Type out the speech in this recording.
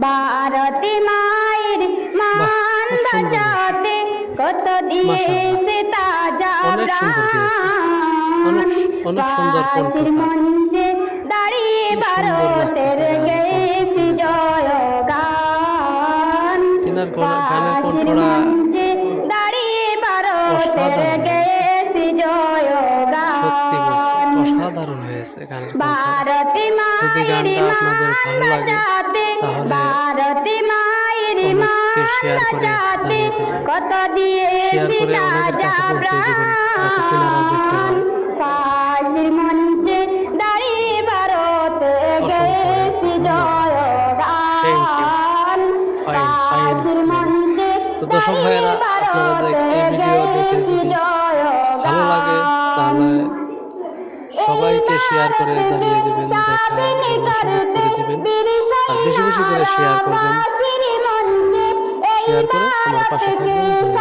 ভারতী মায়ের বাহ, মান খুব সুন্দর গেয়েছে। বাঁচাতে কত মাশাআল্লাহ, দিয়েছে তাজা অনেক সুন্দর গেয়েছে। অনেক প্রাণ অনেক সুন্দর কণ্ঠ ফাঁসির তার। মঞ্চে দাঁড়িয়ে কি সুন্দর ভারতের লাগতেছে গানের কণ্ঠ গেয়েছি শুনে তার। জয়গান তিনার গানের ফাঁসির কণ্ঠটা মঞ্চে দাঁড়িয়ে ভারতের অসাধারণ হয়েছে। গেয়েছি সত্যি বলছি, জয়গান অসাধারণ হয়েছে গানের কণ্ঠটা। ভারতী যদি মায়ের গানটা আপনাদের মান ভালো লাগে বাঁচাতে তাহলে ভারতী মায়ের অনেককে মান শেয়ার করে বাঁচাতে জানিয়ে দেবেন। কত শেয়ার দিয়েছি করে অনেকের তাজা কাছে পৌঁছে দিবেন, যাতে তিনারাও দেখতে প্রাণ পারে। ফাঁসির মঞ্চে দাঁড়িয়ে ভারতে অসংখ্য হয়েছে, গেয়েছি ধন্যবাদ। Thank you. জয়গান ফাইন ফাইন ফাঁসির লেগেছে। মঞ্চে তো দর্শক দাঁড়িয়ে ভাইয়েরা, আপনারা ভারতে এই ভিডিও দেখে গেয়েছি যদি ভালো লাগে জয়গান তাহলে সবাইকে শেয়ার করে জানিয়ে দিবেন, দেখার জন্য সুযোগ করে দিবেন। আর বেশি বেশি করে শেয়ার করবেন। শেয়ার করে আমার পাশে থাকবেন। ধন্যবাদ।